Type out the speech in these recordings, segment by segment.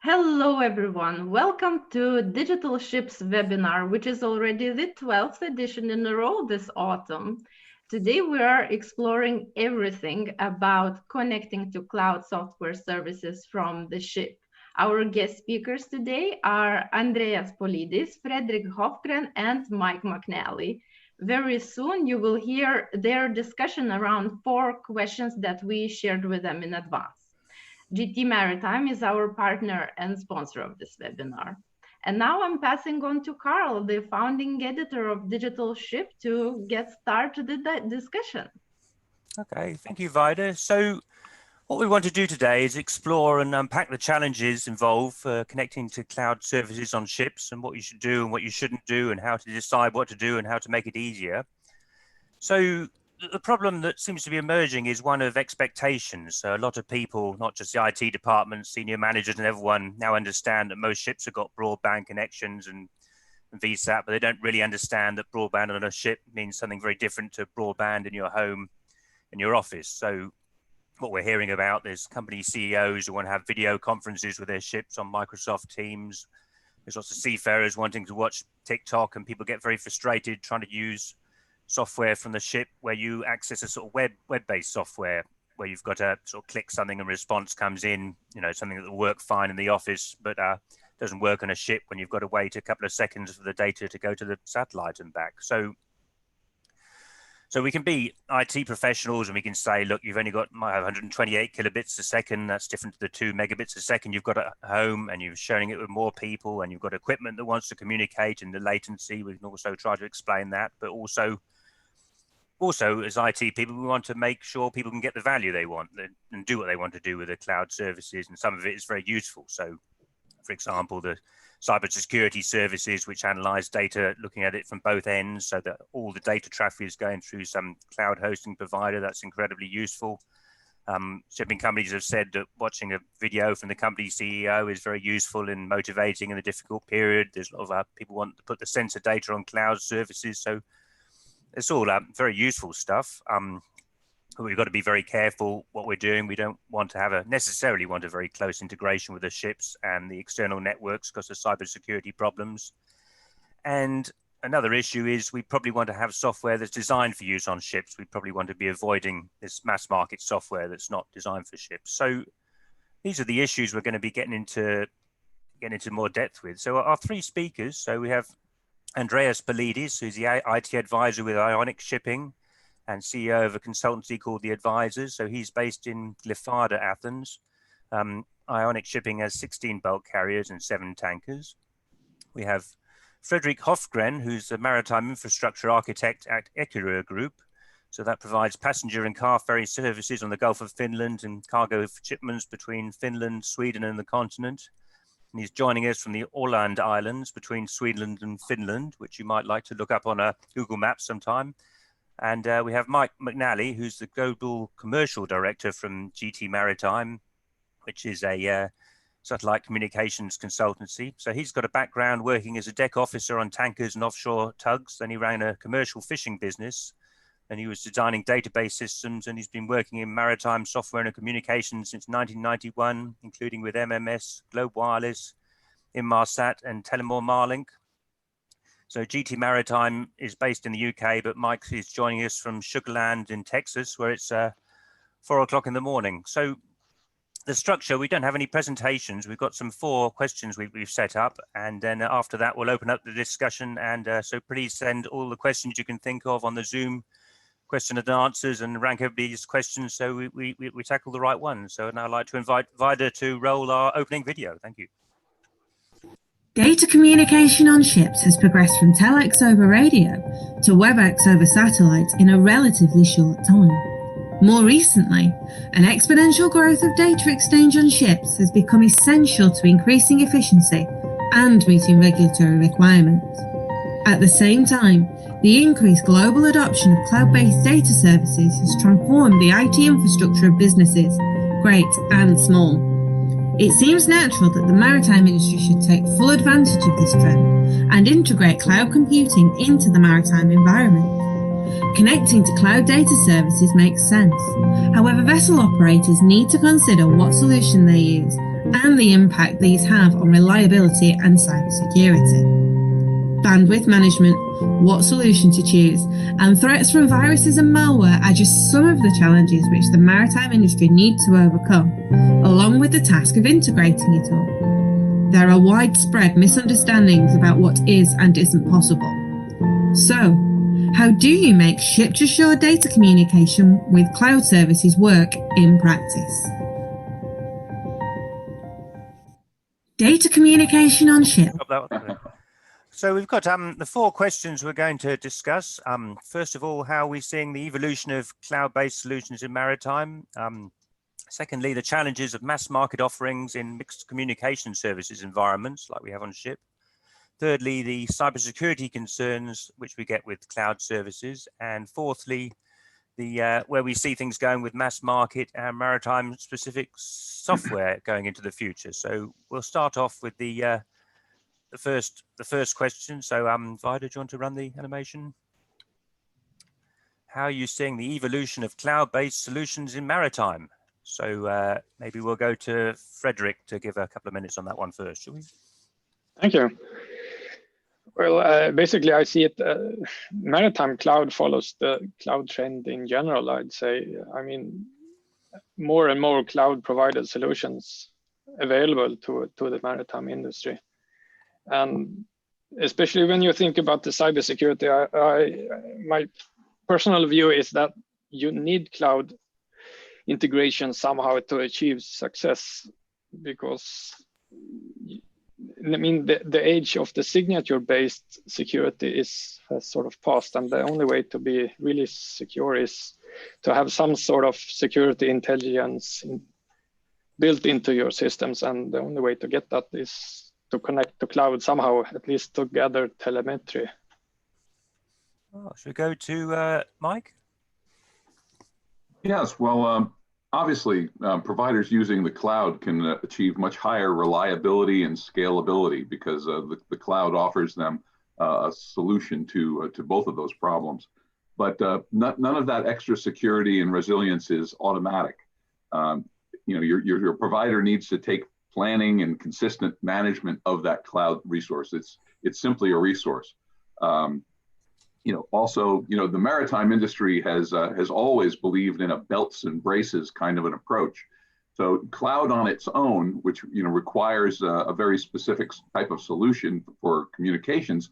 Hello everyone, welcome to Digital Ships webinar, which is already the 12th edition in a row this autumn. Today we are exploring everything about connecting to cloud software services from the ship. Our guest speakers today are Andreas Polidis, Fredrik Hofgren, and Mike McNally. Very soon you will hear their discussion around 4 questions that we shared with them in advance. GT Maritime is our partner and sponsor of this webinar. And now I'm passing on to Carl, the founding editor of Digital Ship, to get started the discussion. Okay, thank you, Vida. So what we want to do today is explore and unpack the challenges involved for connecting to cloud services on ships and what you should do and what you shouldn't do and how to decide what to do and how to make it easier. So the problem that seems to be emerging is one of expectations. So a lot of people, not just the IT department, senior managers and everyone now understand that most ships have got broadband connections and VSAT, but they don't really understand that broadband on a ship means something very different to broadband in your home, in your office. So what we're hearing about, there's company CEOs who want to have video conferences with their ships on Microsoft Teams. There's lots of seafarers wanting to watch TikTok, and people get very frustrated trying to use software from the ship where you access a sort of web-based software where you've got to sort of click something and response comes in, you know, something that will work fine in the office, but doesn't work on a ship when you've got to wait a couple of seconds for the data to go to the satellite and back. So we can be IT professionals and we can say, look, you've only got 128 kilobits a second. That's different to the 2 megabits a second you've got at home, and you're sharing it with more people, and you've got equipment that wants to communicate in the latency. We can also try to explain that, but also as IT people, we want to make sure people can get the value they want and do what they want to do with the cloud services. And some of it is very useful. So for example, the cybersecurity services, which analyze data, looking at it from both ends so that all the data traffic is going through some cloud hosting provider. That's incredibly useful. Shipping companies have said that watching a video from the company CEO is very useful in motivating in a difficult period. There's a lot of people want to put the sensor data on cloud services. So it's all very useful stuff. But we've got to be very careful what we're doing. We don't want to necessarily want a very close integration with the ships and the external networks because of cybersecurity problems. And another issue is we probably want to have software that's designed for use on ships. We probably want to be avoiding this mass market software that's not designed for ships. So these are the issues we're going to be getting into more depth with. So our 3 speakers, so we have Andreas Polidis, who's the IT advisor with Ionic Shipping and CEO of a consultancy called The Advisors. So he's based in Glyfada, Athens. Ionic Shipping has 16 bulk carriers and 7 tankers. We have Fredrik Hofgren, who's a maritime infrastructure architect at Eckerö Group. So that provides passenger and car ferry services on the Gulf of Finland and cargo shipments between Finland, Sweden and the continent. And he's joining us from the Åland Islands between Sweden and Finland, which you might like to look up on a Google Maps sometime. And we have Mike McNally, who's the Global Commercial Director from GT Maritime, which is a satellite communications consultancy. So he's got a background working as a deck officer on tankers and offshore tugs. Then he ran a commercial fishing business, and he was designing database systems, and he's been working in maritime software and communications since 1991, including with MMS, Globe Wireless, Inmarsat and Telemore Marlink. So GT Maritime is based in the UK, but Mike is joining us from Sugarland in Texas, where it's 4 o'clock in the morning. So the structure, we don't have any presentations. We've got some 4 questions we've set up, and then after that, we'll open up the discussion. And so please send all the questions you can think of on the Zoom question and answers and rank everybody's questions so we tackle the right ones. So now I'd like to invite Vida to roll our opening video. Thank you. Data communication on ships has progressed from telex over radio to WebEx over satellite in a relatively short time. More recently, an exponential growth of data exchange on ships has become essential to increasing efficiency and meeting regulatory requirements. At the same time, the increased global adoption of cloud-based data services has transformed the IT infrastructure of businesses, great and small. It seems natural that the maritime industry should take full advantage of this trend and integrate cloud computing into the maritime environment. Connecting to cloud data services makes sense. However, vessel operators need to consider what solution they use and the impact these have on reliability and cybersecurity. Bandwidth management, what solution to choose, and threats from viruses and malware are just some of the challenges which the maritime industry need to overcome, along with the task of integrating it all. There are widespread misunderstandings about what is and isn't possible. So, how do you make ship-to-shore data communication with cloud services work in practice? Data communication on ship. So we've got the 4 questions we're going to discuss. First of all, how are we seeing the evolution of cloud-based solutions in maritime? Secondly, the challenges of mass market offerings in mixed communication services environments like we have on ship. Thirdly, the cybersecurity concerns which we get with cloud services. And fourthly, the where we see things going with mass market and maritime specific software going into the future. So we'll start off with the first question. So Vida, do you want to run the animation? How are you seeing the evolution of cloud-based solutions in maritime? So maybe we'll go to Fredrik to give a couple of minutes on that one first, shall we? Thank you. Well, basically, I see it. Maritime cloud follows the cloud trend in general, I'd say. I mean, more and more cloud provided solutions available to the maritime industry. And especially when you think about the cybersecurity, my personal view is that you need cloud integration somehow to achieve success, because I mean the age of the signature-based security has sort of passed, and the only way to be really secure is to have some sort of security intelligence built into your systems, and the only way to get that is to connect to cloud somehow, at least to gather telemetry. Oh, should we go to Mike? Yes, well, obviously, providers using the cloud can achieve much higher reliability and scalability because the cloud offers them a solution to both of those problems. But none of that extra security and resilience is automatic. You know, your provider needs to take planning and consistent management of that cloud resource. It's simply a resource. You know, also, you know, the maritime industry has always believed in a belts and braces kind of an approach. So cloud on its own, which, you know, requires a very specific type of solution for communications,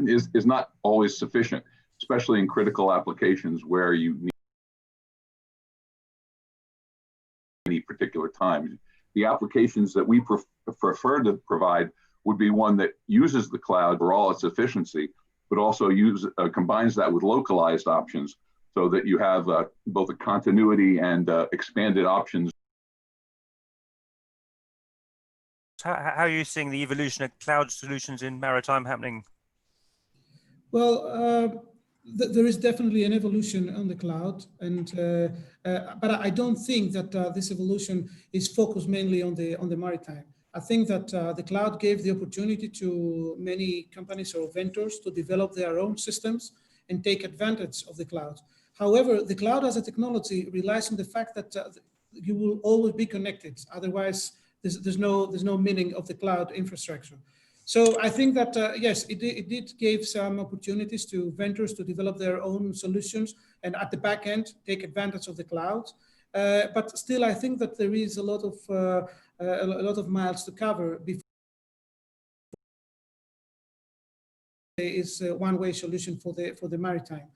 is not always sufficient, especially in critical applications where you need any particular time. The applications that we prefer to provide would be one that uses the cloud for all its efficiency, but also combines that with localized options so that you have both a continuity and expanded options. How are you seeing the evolution of cloud solutions in maritime happening? Well, there is definitely an evolution on the cloud, and but I don't think that this evolution is focused mainly on the maritime. I think that the cloud gave the opportunity to many companies or vendors to develop their own systems and take advantage of the cloud. However, the cloud as a technology relies on the fact that you will always be connected. Otherwise, there's no meaning of the cloud infrastructure. So I think that, yes, it did give some opportunities to vendors to develop their own solutions and at the back end take advantage of the cloud. But still, I think that there is a lot of miles to cover before there is a one-way solution for the maritime.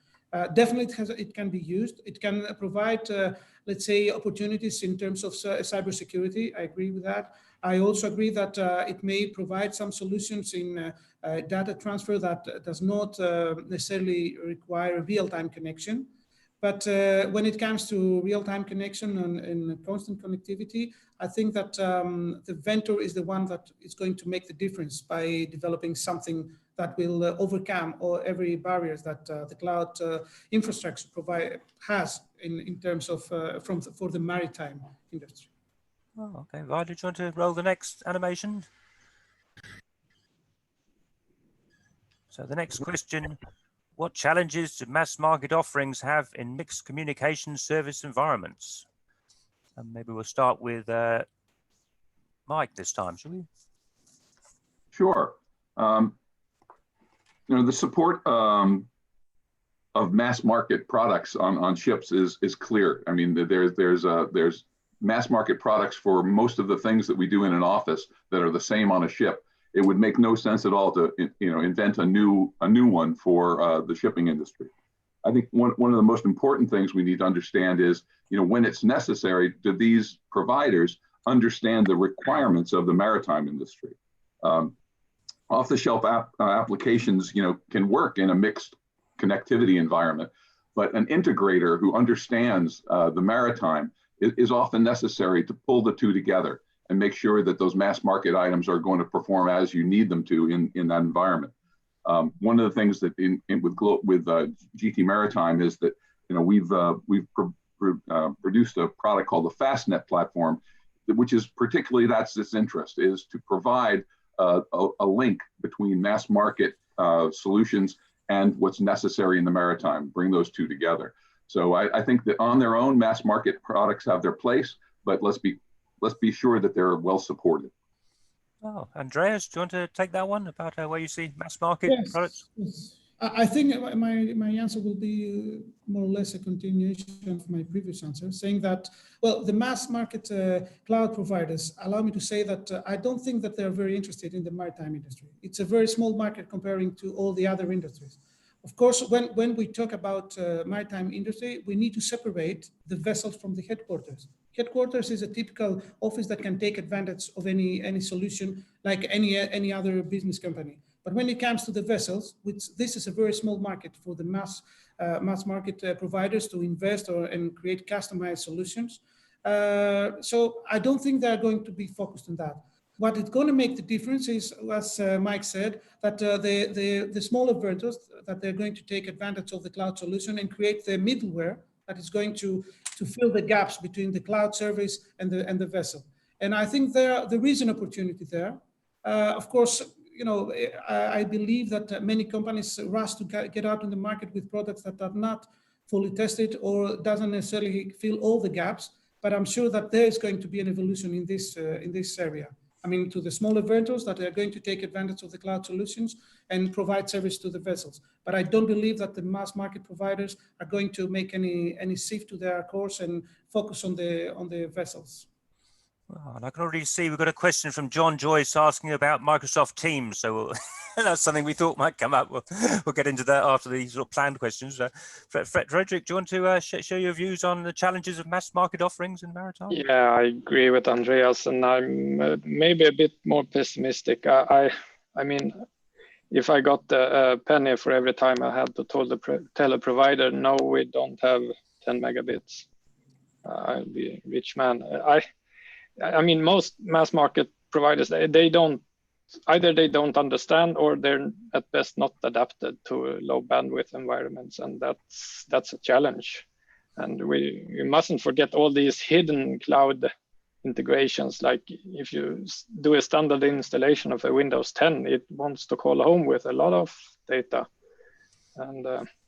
Definitely, it can be used. It can provide, let's say, opportunities in terms of cybersecurity. I agree with that. I also agree that it may provide some solutions in data transfer that does not necessarily require real-time connection. But when it comes to real-time connection and constant connectivity, I think that the vendor is the one that is going to make the difference by developing something that will overcome every barriers that the cloud infrastructure has in terms of for the maritime industry. Oh, okay. Right, do you want to roll the next animation? So the next question, what challenges do mass market offerings have in mixed communication service environments? And maybe we'll start with Mike this time, shall we? Sure. The support of mass market products on ships is clear. I mean, there's mass market products for most of the things that we do in an office that are the same on a ship. It would make no sense at all to invent a new one for the shipping industry. I think one of the most important things we need to understand is, when it's necessary, do these providers understand the requirements of the maritime industry? Off-the-shelf applications, can work in a mixed connectivity environment, but an integrator who understands the maritime is often necessary to pull the two together and make sure that those mass market items are going to perform as you need them to in that environment. One of the things that with GT Maritime is that we've produced a product called the FastNet platform, which is particularly that's its interest, is to provide a link between mass market solutions and what's necessary in the maritime, bring those two together. So I think that on their own, mass market products have their place, but let's be sure that they're well supported. Oh, Andreas, do you want to take that one about where you see mass market products? Yes. I think my answer will be more or less a continuation of my previous answer, saying that, well, the mass market cloud providers allow me to say that I don't think that they're very interested in the maritime industry. It's a very small market comparing to all the other industries. Of course, when we talk about maritime industry, we need to separate the vessels from the headquarters. Headquarters is a typical office that can take advantage of any solution like any other business company. But when it comes to the vessels, which this is a very small market for the mass market providers to invest and create customized solutions. So I don't think they're going to be focused on that. What is going to make the difference is, as Mike said, that the smaller vendors, that they're going to take advantage of the cloud solution and create the middleware that is going to fill the gaps between the cloud service and the vessel. And I think there is an opportunity there. Of course, I believe that many companies rush to get out in the market with products that are not fully tested or doesn't necessarily fill all the gaps. But I'm sure that there is going to be an evolution in this area. I mean, to the smaller vendors that are going to take advantage of the cloud solutions and provide service to the vessels. But I don't believe that the mass market providers are going to make any shift to their course and focus on the vessels. Oh, and I can already see we've got a question from John Joyce asking about Microsoft Teams. So that's something we thought might come up. We'll get into that after these sort of planned questions. Fredrik, do you want to share your views on the challenges of mass market offerings in maritime? Yeah, I agree with Andreas, and I'm maybe a bit more pessimistic. I mean, if I got a penny for every time I had to tell a provider, no, we don't have 10 megabits, I'll be a rich man. I mean, most mass market providers, they don't understand, or they're at best not adapted to low bandwidth environments, and that's a challenge. And we mustn't forget all these hidden cloud integrations. Like if you do a standard installation of a Windows 10, it wants to call home with a lot of data, and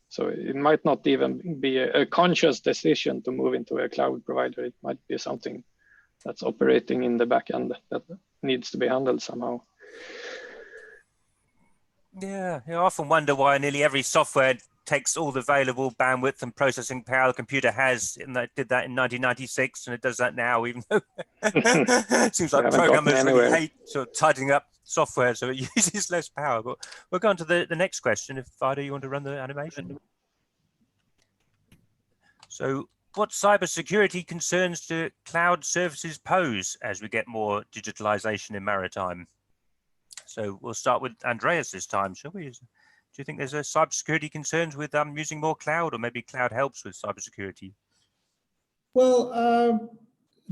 so it might not even be a conscious decision to move into a cloud provider. It might be something that's operating in the back end that needs to be handled somehow. Yeah, I often wonder why nearly every software takes all the available bandwidth and processing power the computer has, and that did that in 1996, and it does that now, even though it seems like programmers really hate sort of tidying up software so it uses less power. But we'll go on to the next question, if Vida, you want to run the animation. So, what cybersecurity concerns do cloud services pose as we get more digitalization in maritime? So we'll start with Andreas this time, shall we? Do you think there's a cybersecurity concerns with using more cloud, or maybe cloud helps with cybersecurity? Well,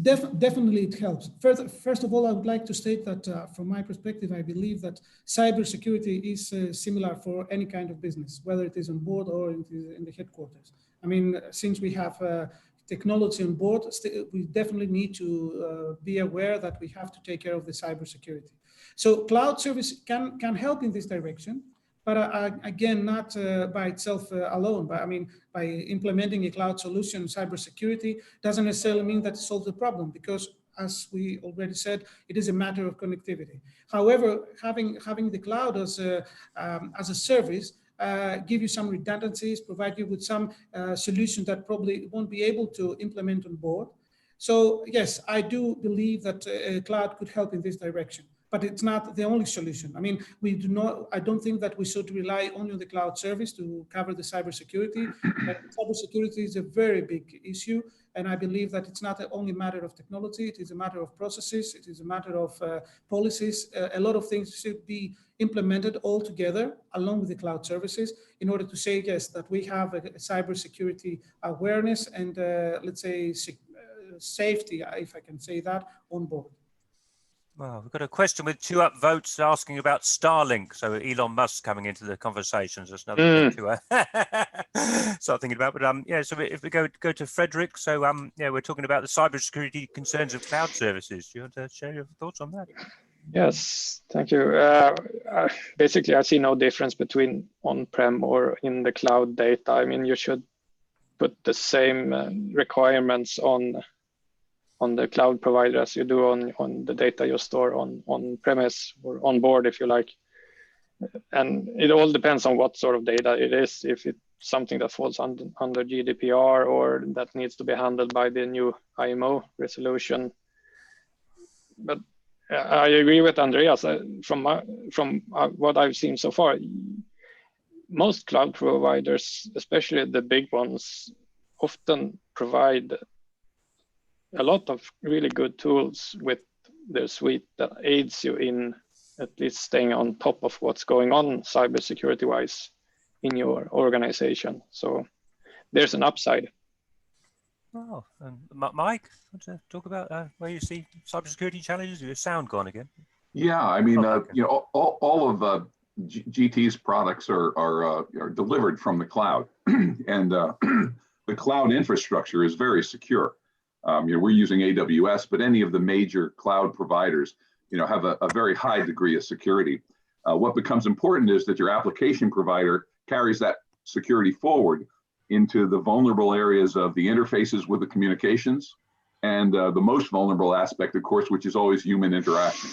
definitely it helps. First of all, I would like to state that from my perspective, I believe that cybersecurity is similar for any kind of business, whether it is on board or it is in the headquarters. I mean, since we have technology on board, we definitely need to be aware that we have to take care of the cybersecurity. So cloud service can help in this direction, but again, not by itself alone. But I mean, by implementing a cloud solution, cybersecurity doesn't necessarily mean that it solves the problem, because as we already said, it is a matter of connectivity. However, having the cloud as a service give you some redundancies, provide you with some solution that probably won't be able to implement on board. So yes, I do believe that cloud could help in this direction, but it's not the only solution. I mean, I don't think that we should rely only on the cloud service to cover the cybersecurity. Cybersecurity is a very big issue, and I believe that it's not only a matter of technology, it is a matter of processes, it is a matter of policies. A lot of things should be implemented all together along with the cloud services in order to say, yes, that we have a cybersecurity awareness and let's say safety, if I can say that, on board. Well, we've got a question with 2 upvotes asking about Starlink. So Elon Musk coming into the conversations. That's another thing to start thinking about. But yeah, so if we go to Fredrik, so yeah, we're talking about the cybersecurity concerns of cloud services. Do you want to share your thoughts on that? Yes, thank you. Basically, I see no difference between on-prem or in the cloud data. I mean, you should put the same requirements on the cloud provider as you do on the data you store on premise or on board, if you like. And it all depends on what sort of data it is. If it's something that falls under GDPR or that needs to be handled by the new IMO resolution. But I agree with Andreas. From what I've seen so far, most cloud providers, especially the big ones, often provide a lot of really good tools with their suite that aids you in at least staying on top of what's going on cybersecurity wise in your organization. So there's an upside. Oh, Mike, want to talk about where you see cybersecurity challenges? Your sound gone again. Yeah, I mean, you know, all of GT's products are delivered from the cloud, and the cloud infrastructure is very secure. You know, we're using AWS, but any of the major cloud providers, you know, have a very high degree of security. What becomes important is that your application provider carries that security forward into the vulnerable areas of the interfaces with the communications, and the most vulnerable aspect, of course, which is always human interaction.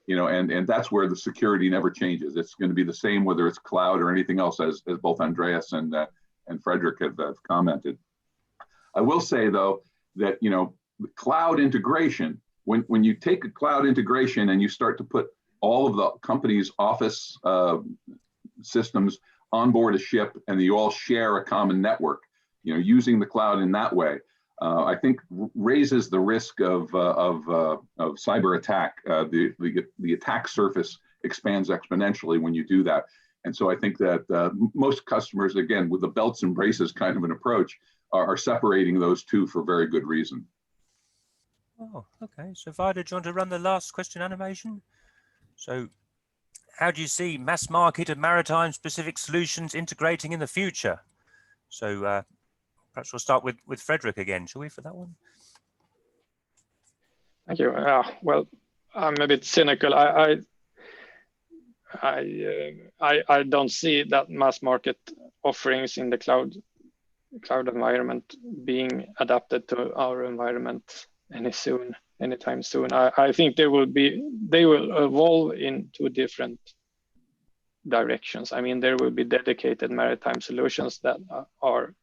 You know, and that's where the security never changes. It's going to be the same whether it's cloud or anything else, as both Andreas and Fredrik have commented. I will say though that, you know, cloud integration, when you take a cloud integration and you start to put all of the company's office systems on board a ship and you all share a common network, you know, using the cloud in that way, I think raises the risk of cyber attack. The attack surface expands exponentially when you do that. And so I think that most customers, again, with the belts and braces kind of an approach, are separating those two for very good reason. Oh, okay. So Vida, do you want to run the last question animation? So how do you see mass market and maritime specific solutions integrating in the future? So perhaps we'll start with Fredrik again, shall we, for that one? Thank you. Well, I'm a bit cynical. I don't see that mass market offerings in the cloud environment being adapted to our environment anytime soon. I think they will evolve into different directions. I mean, there will be dedicated maritime solutions that are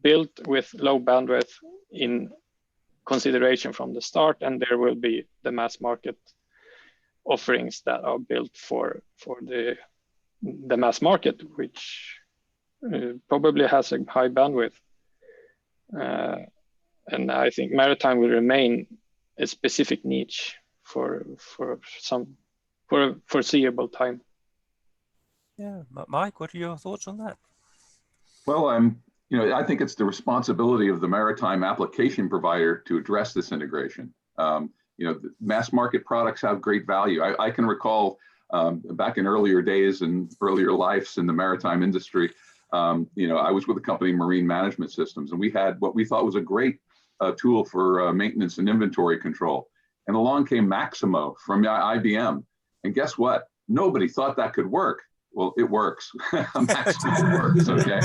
built with low bandwidth in consideration from the start, and there will be the mass market offerings that are built for the mass market, which probably has a high bandwidth. And I think maritime will remain a specific niche for a foreseeable time. Yeah, Mike, what are your thoughts on that? Well, you know, I think it's the responsibility of the maritime application provider to address this integration. You know, mass market products have great value. I can recall back in earlier days and earlier lives in the maritime industry, you know, I was with a company, Marine Management Systems, and we had what we thought was a great tool for maintenance and inventory control. And along came Maximo from IBM. And guess what? Nobody thought that could work. Well, it works. Maximo works, okay?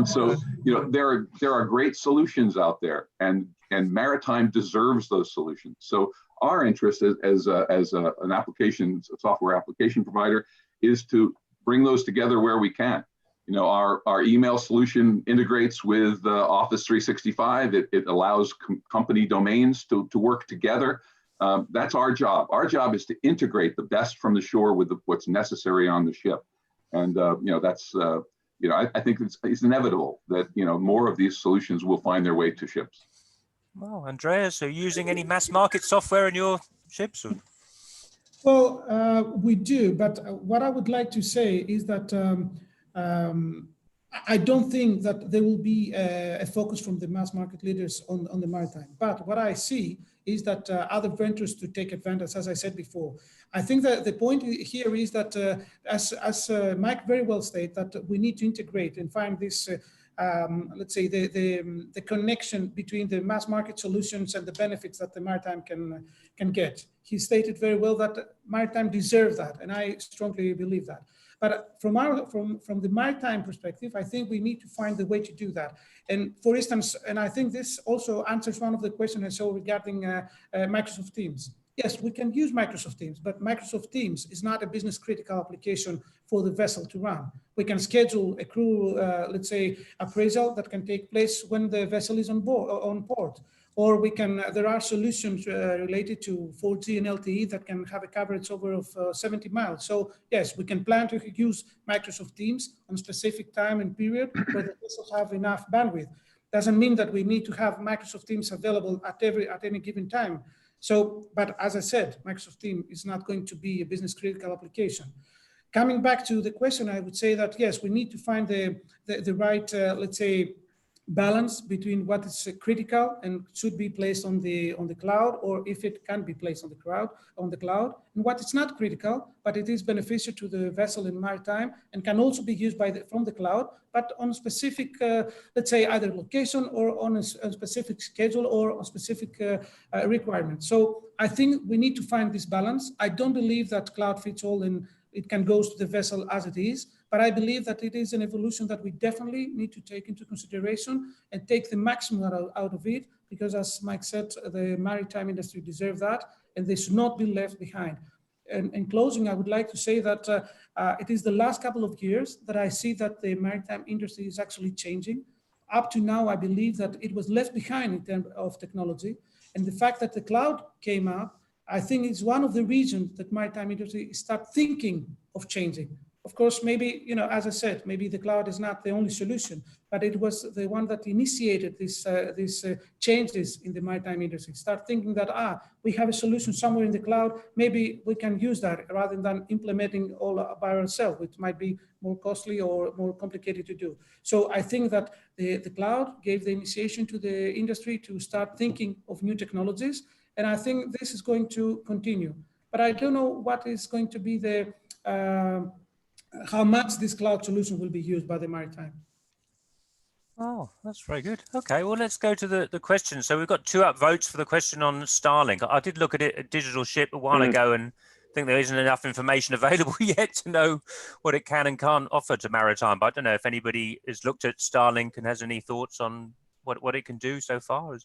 So, you know, there are great solutions out there, and maritime deserves those solutions. So Our interest as an application, software application provider, is to bring those together where we can. You know, our email solution integrates with Office 365. It allows company domains to work together. That's our job. Our job is to integrate the best from the shore with what's necessary on the ship. And, you know, that's, you know, I think it's inevitable that, you know, more of these solutions will find their way to ships. Well, Andreas, are you using any mass market software in your ships? Or? Well, we do, but what I would like to say is that I don't think that there will be a focus from the mass market leaders on the maritime. But what I see is that other vendors to take advantage, as I said before. I think that the point here is that, as Mike very well stated, that we need to integrate and find this, let's say, the connection between the mass market solutions and the benefits that the maritime can get. He stated very well that maritime deserve that, and I strongly believe that. But from the maritime perspective, I think we need to find the way to do that. And for instance, and I think this also answers one of the questions I saw regarding Microsoft Teams. Yes, we can use Microsoft Teams, but Microsoft Teams is not a business critical application for the vessel to run. We can schedule a crew, let's say, appraisal that can take place when the vessel is on port. Or we can, there are solutions related to 4G and LTE that can have a coverage over of 70 miles. So yes, we can plan to use Microsoft Teams on specific time and period where the vessels have enough bandwidth. Doesn't mean that we need to have Microsoft Teams available at any given time. So, but as I said, Microsoft Teams is not going to be a business critical application. Coming back to the question, I would say that yes, we need to find the right, let's say, balance between what is critical and should be placed on the cloud, or if it can be placed on the cloud, and what is not critical, but it is beneficial to the vessel in maritime and can also be used from the cloud, but on specific, let's say, either location or on a specific schedule or on specific requirements. So I think we need to find this balance. I don't believe that cloud fits all and it can go to the vessel as it is, but I believe that it is an evolution that we definitely need to take into consideration and take the maximum out of it, because as Mike said, the maritime industry deserves that and they should not be left behind. And in closing, I would like to say that it is the last couple of years that I see that the maritime industry is actually changing. Up to now, I believe that it was left behind in terms of technology. And the fact that the cloud came up, I think it's one of the reasons that maritime industry start thinking of changing. Of course, maybe, you know, as I said, maybe the cloud is not the only solution, but it was the one that initiated these changes in the maritime industry. Start thinking that, we have a solution somewhere in the cloud, maybe we can use that rather than implementing all by ourselves, which might be more costly or more complicated to do. So I think that the cloud gave the initiation to the industry to start thinking of new technologies. And I think this is going to continue. But I don't know what is going to be the, how much this cloud solution will be used by the maritime. Oh, that's very good. Okay, well, let's go to the question. So we've got 2 upvotes for the question on Starlink. I did look at it at Digital Ship a while ago and think there isn't enough information available yet to know what it can and can't offer to maritime. But I don't know if anybody has looked at Starlink and has any thoughts on what it can do so far.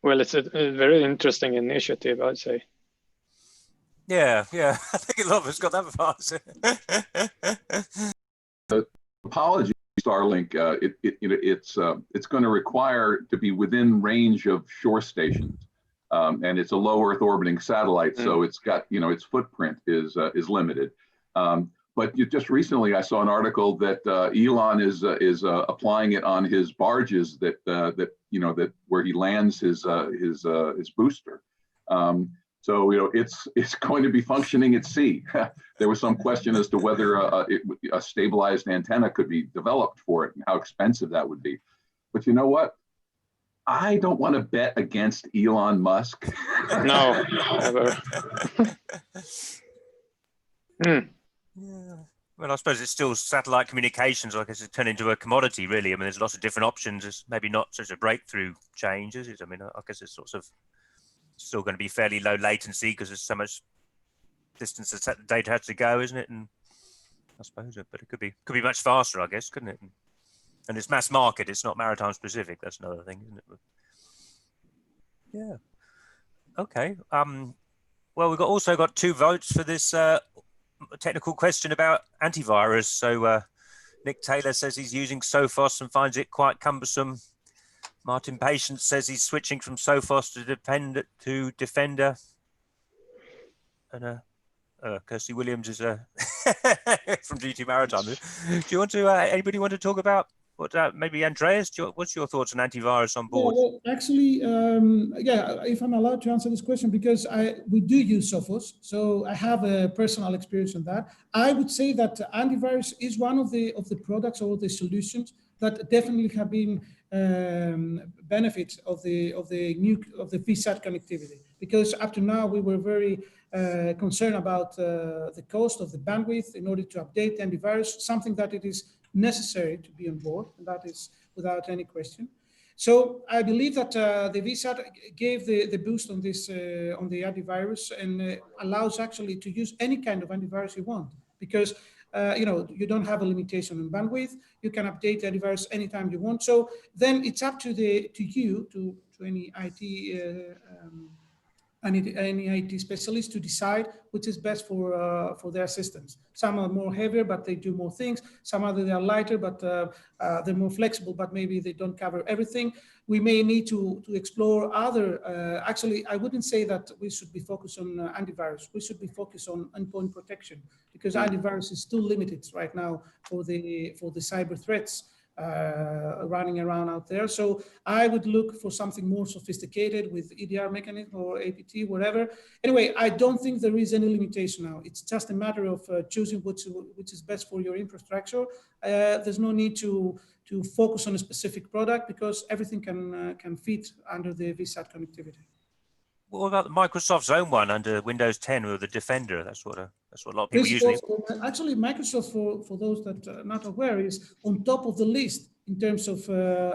Well, it's a very interesting initiative, I'd say. Yeah, I think a lot of us got that far. The topology of Starlink, it's going to require to be within range of shore stations, and it's a low Earth orbiting satellite, so it's got, its footprint is limited. But just recently, I saw an article that Elon is applying it on his barges that where he lands his booster. So it's going to be functioning at sea. There was some question as to whether a stabilized antenna could be developed for it and how expensive that would be. But you know what? I don't want to bet against Elon Musk. No, never. Yeah. Well, I suppose it's still satellite communications. I guess it's turned into a commodity, really. I mean, there's lots of different options. It's maybe not such a breakthrough change, is it? I mean, I guess it's sort of still going to be fairly low latency because there's so much distance that the data has to go, isn't it? And I suppose, but it could be much faster, I guess, couldn't it? And it's mass market. It's not maritime specific. That's another thing, isn't it? Yeah. Okay. Well, we've also got 2 votes for this technical question about antivirus. So Nick Taylor says he's using Sophos and finds it quite cumbersome. Martin Patience says he's switching from Sophos to Defender. And Kirsty Williams is from GT Maritime. Do you want to? Anybody want to talk about what? Maybe Andreas. What's your thoughts on antivirus on board? Yeah, well, actually, yeah, if I'm allowed to answer this question, because we do use Sophos, so I have a personal experience on that. I would say that antivirus is one of the products or the solutions that definitely have been benefits of the VSAT connectivity, because up to now we were very concerned about the cost of the bandwidth in order to update the antivirus, something that it is necessary to be on board, and that is without any question. So I believe that the VSAT gave the boost on this on the antivirus, and allows actually to use any kind of antivirus you want, because you don't have a limitation on bandwidth. You can update the antivirus anytime you want. So then it's up to any IT any IT specialist to decide which is best for their systems. Some are more heavier, but they do more things. Some other they are lighter, but they're more flexible, but maybe they don't cover everything. We may need to explore other. Actually, I wouldn't say that we should be focused on antivirus. We should be focused on endpoint protection, because antivirus is still limited right now for the cyber threats running around out there. So I would look for something more sophisticated with EDR mechanism or APT, whatever. Anyway, I don't think there is any limitation now. It's just a matter of choosing which is best for your infrastructure. There's no need to focus on a specific product, because everything can fit under the VSAT connectivity. What about Microsoft's own one under Windows 10 with the Defender? That's what a lot of people use. Actually, Microsoft, for those that are not aware, is on top of the list in terms of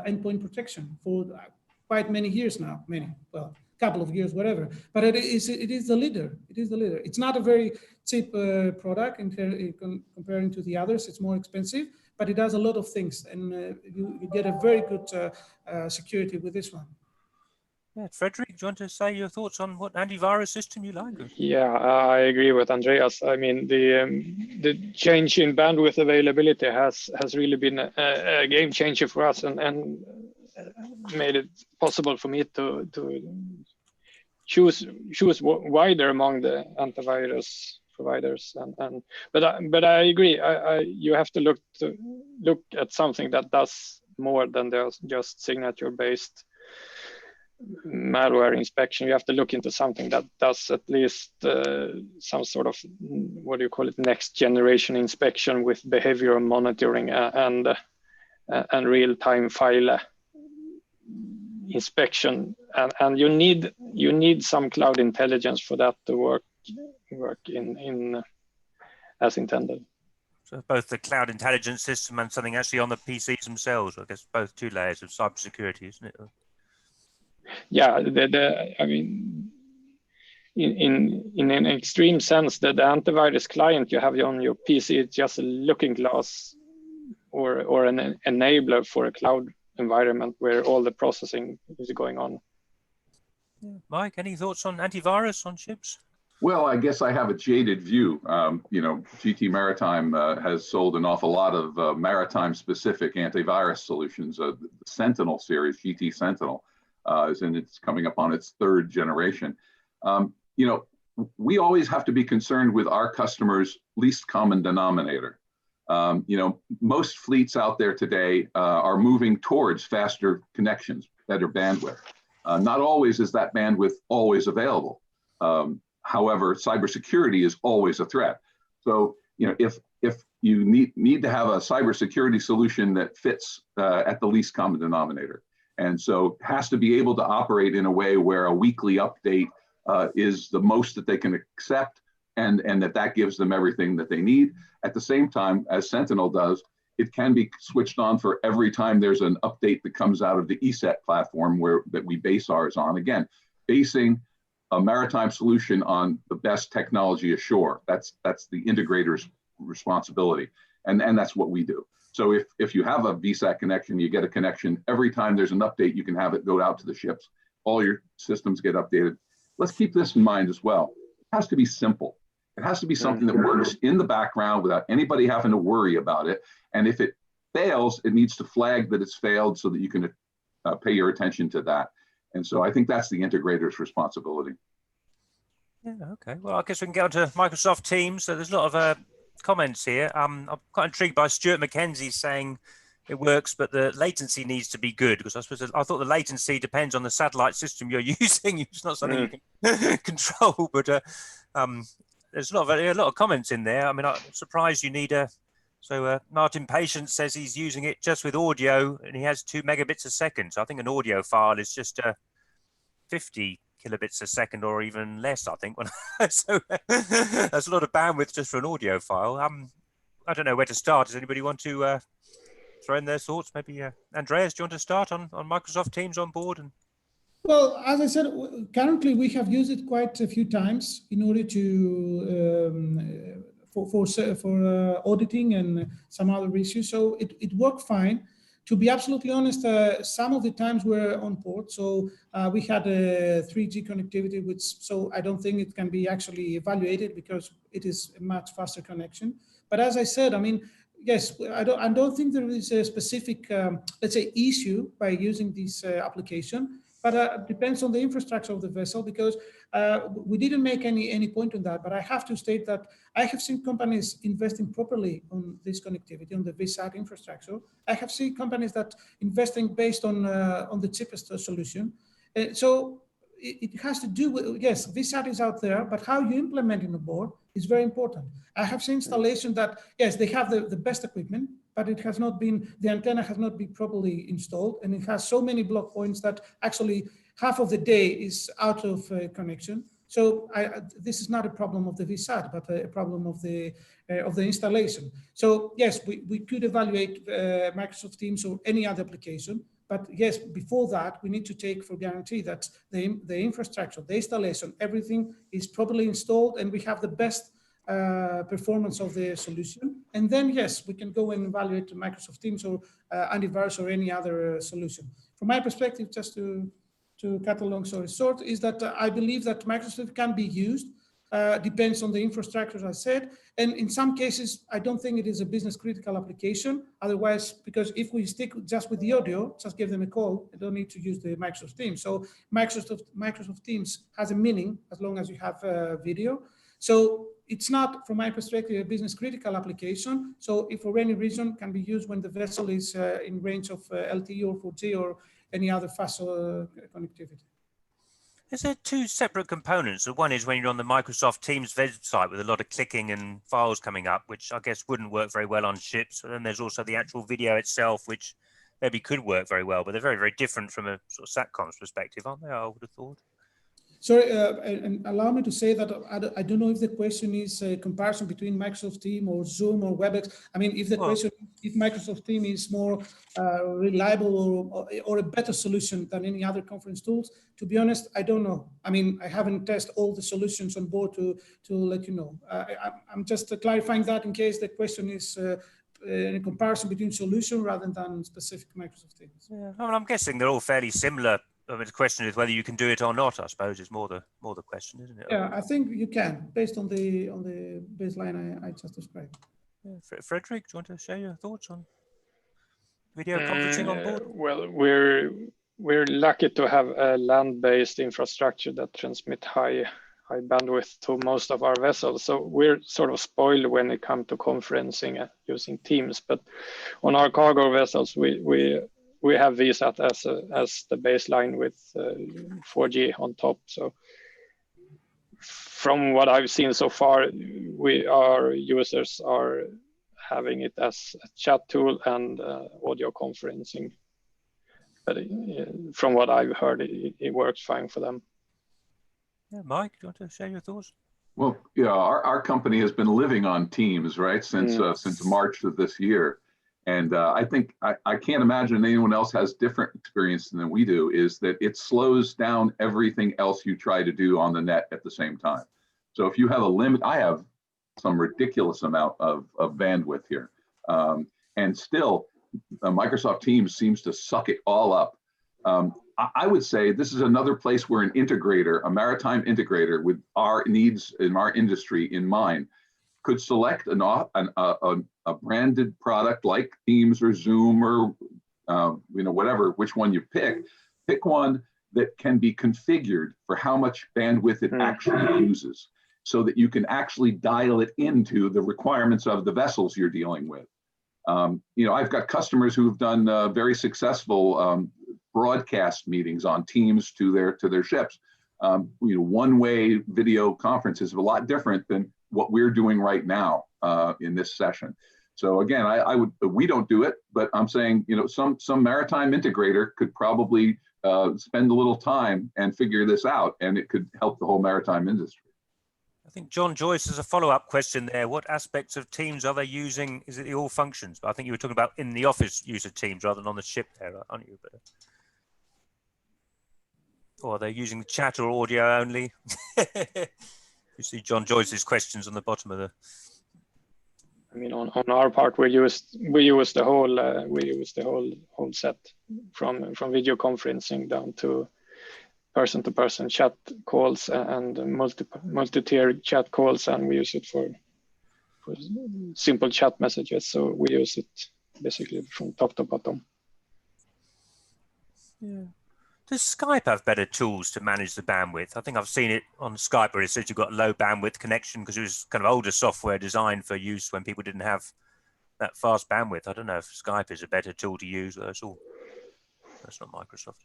endpoint protection for quite many years now. Couple of years, whatever. But it is the leader. It is the leader. It's not a very cheap product comparing to the others. It's more expensive, but it does a lot of things, and you get a very good security with this one. Yeah, Fredrik, do you want to say your thoughts on what antivirus system you like? Yeah, I agree with Andreas. I mean, the change in bandwidth availability has really been a game changer for us, and made it possible for me to choose wider among the antivirus providers. But I agree. You have to look at something that does more than just signature-based malware inspection. You have to look into something that does at least some sort of, what do you call it, next generation inspection with behavioral monitoring and real-time file inspection, and you need some cloud intelligence for that to work in as intended. So both the cloud intelligence system and something actually on the PCs themselves. I guess both 2 layers of cybersecurity, isn't it? Yeah, I mean, in an extreme sense, the antivirus client you have on your PC is just a looking glass or an enabler for a cloud environment where all the processing is going on. Yeah. Mike, any thoughts on antivirus on ships? Well, I guess I have a jaded view. GT Maritime has sold an awful lot of maritime-specific antivirus solutions. The Sentinel series, GT Sentinel, it's coming up on its 3rd generation. We always have to be concerned with our customers' least common denominator. Most fleets out there today are moving towards faster connections, better bandwidth. Not always is that bandwidth always available. However, cybersecurity is always a threat. So, if you need to have a cybersecurity solution that fits at the least common denominator, and so has to be able to operate in a way where a weekly update is the most that they can accept, and that gives them everything that they need. At the same time, as Sentinel does, it can be switched on for every time there's an update that comes out of the ESET platform that we base ours on. Again, basing a maritime solution on the best technology ashore. That's the integrator's responsibility, and that's what we do. So if you have a VSAT connection, you get a connection every time there's an update, you can have it go out to the ships, all your systems get updated. Let's keep this in mind as well. It has to be simple. It has to be something that works in the background without anybody having to worry about it. And if it fails, it needs to flag that it's failed so that you can pay your attention to that. And so I think that's the integrator's responsibility. Yeah, okay. Well, I guess we can get on to Microsoft Teams. So there's a lot of comments here. I'm quite intrigued by Stuart McKenzie saying it works, but the latency needs to be good, because I thought the latency depends on the satellite system you're using. It's not something you can control, but there's a lot of comments in there. I mean, I'm surprised you need a. So Martin Patience says he's using it just with audio, and he has 2 megabits a second. So I think an audio file is just 50 kilobits a second, or even less, I think. So that's a lot of bandwidth just for an audio file. I don't know where to start. Does anybody want to throw in their thoughts? Maybe Andreas, do you want to start on Microsoft Teams on board? Well, as I said, currently we have used it quite a few times in order to for auditing and some other issues. So it worked fine. To be absolutely honest, some of the times we're on port. So we had a 3G connectivity, so I don't think it can be actually evaluated because it is a much faster connection. But as I said, I mean, yes, I don't think there is a specific, let's say, issue by using this application. But it depends on the infrastructure of the vessel, because we didn't make any point on that. But I have to state that I have seen companies investing properly on this connectivity, on the VSAT infrastructure. I have seen companies that investing based on the cheapest solution. So it has to do with, yes, VSAT is out there, but how you implement it on board is very important. I have seen installation that, yes, they have the best equipment, but it has not been, the antenna has not been properly installed, and it has so many block points that actually half of the day is out of connection. So this is not a problem of the VSAT, but a problem of the installation. So yes, we could evaluate Microsoft Teams or any other application, but yes, before that, we need to take for guarantee that the infrastructure, the installation, everything is properly installed, and we have the best performance of the solution. And then, yes, we can go and evaluate Microsoft Teams or Antivirus or any other solution. From my perspective, just to cut a long story short, is that I believe that Microsoft can be used, depends on the infrastructure, as I said. And in some cases, I don't think it is a business critical application. Otherwise, because if we stick just with the audio, just give them a call, I don't need to use the Microsoft Teams. So Microsoft Teams has a meaning as long as you have video. So it's not, from my perspective, a business critical application. So if for any reason can be used when the vessel is in range of LTE or 4G or any other fast connectivity. Is there 2 separate components? So one is when you're on the Microsoft Teams website with a lot of clicking and files coming up, which I guess wouldn't work very well on ships. And then there's also the actual video itself, which maybe could work very well, but they're very, very different from a sort of satcoms perspective, aren't they? I would have thought. Sorry, and allow me to say that I don't know if the question is a comparison between Microsoft Teams or Zoom or WebEx. I mean, if the question, if Microsoft Teams is more reliable or a better solution than any other conference tools, to be honest, I don't know. I mean, I haven't tested all the solutions on board to let you know. I'm just clarifying that in case the question is in a comparison between solution rather than specific Microsoft Teams. Yeah, I mean, I'm guessing they're all fairly similar. I mean, the question is whether you can do it or not, I suppose, is more the question, isn't it? Yeah, I think you can, based on the baseline I just described. Yeah. Fredrik, do you want to share your thoughts on video conferencing on board? Well, we're lucky to have a land-based infrastructure that transmit high bandwidth to most of our vessels. So we're sort of spoiled when it comes to conferencing using Teams. But on our cargo vessels, we have VSAT as the baseline with 4G on top. So from what I've seen so far, our users are having it as a chat tool and audio conferencing. But from what I've heard, it works fine for them. Yeah, Mike, do you want to share your thoughts? Well, yeah, our company has been living on Teams, right, since March of this year. And I think I can't imagine anyone else has different experience than we do, is that it slows down everything else you try to do on the net at the same time. So if you have a limit, I have some ridiculous amount of bandwidth here. And still, Microsoft Teams seems to suck it all up. I would say this is another place where an integrator, a maritime integrator with our needs in our industry in mind, could select a branded product like Teams or Zoom or whatever, which one you pick one that can be configured for how much bandwidth it actually uses, so that you can actually dial it into the requirements of the vessels you're dealing with. I've got customers who've done very successful broadcast meetings on Teams to their ships. One-way video conference is a lot different than what we're doing right now in this session. So again, we don't do it, but I'm saying, some maritime integrator could probably spend a little time and figure this out, and it could help the whole maritime industry. I think John Joyce has a follow-up question there. What aspects of Teams are they using? Is it the all functions? But I think you were talking about in the office use of Teams rather than on the ship there, aren't you? Or are they using the chat or audio only? You see John Joyce's questions on the bottom of the. I mean, on our part, we use the whole set from video conferencing down to person-to-person chat calls and multi-tier chat calls, and we use it for simple chat messages. So we use it basically from top to bottom. Yeah. Does Skype have better tools to manage the bandwidth? I think I've seen it on Skype where it says you've got low bandwidth connection because it was kind of older software designed for use when people didn't have that fast bandwidth. I don't know if Skype is a better tool to use. That's not Microsoft.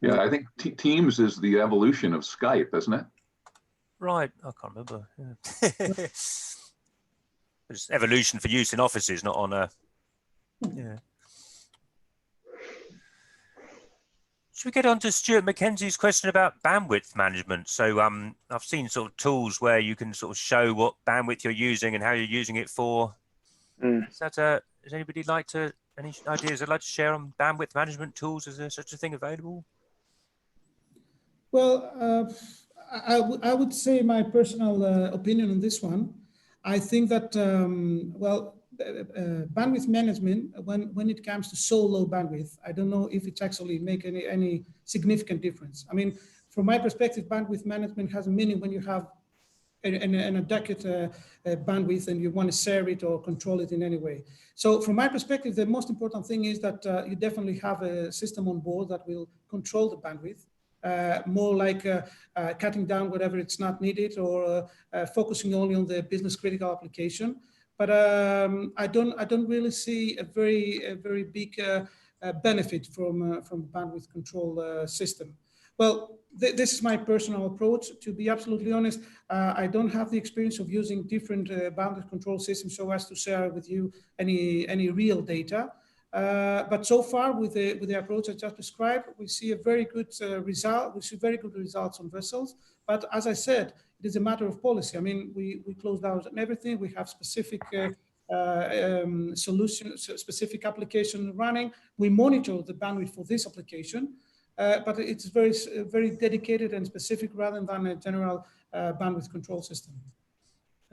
Yeah, I think Teams is the evolution of Skype, isn't it? Right, I can't remember. Yeah. It's evolution for use in offices, not on a. Yeah. Should we get on to Stuart McKenzie's question about bandwidth management? So I've seen sort of tools where you can sort of show what bandwidth you're using and how you're using it for. Does anybody like to, any ideas I'd like to share on bandwidth management tools? Is there such a thing available? Well, I would say my personal opinion on this one. I think that, bandwidth management, when it comes to so low bandwidth, I don't know if it's actually make any significant difference. I mean, from my perspective, bandwidth management has a meaning when you have an adequate bandwidth and you want to share it or control it in any way. So from my perspective, the most important thing is that you definitely have a system on board that will control the bandwidth. More like cutting down whatever it's not needed or focusing only on the business critical application. But I don't really see a very big benefit from bandwidth control system. Well, this is my personal approach. To be absolutely honest, I don't have the experience of using different bandwidth control systems so as to share with you any real data. But so far, with the approach I just described, we see a very good result. We see very good results on vessels. But as I said, it is a matter of policy. I mean, we close down everything. We have specific solutions, specific application running. We monitor the bandwidth for this application, but it's very dedicated and specific rather than a general bandwidth control system.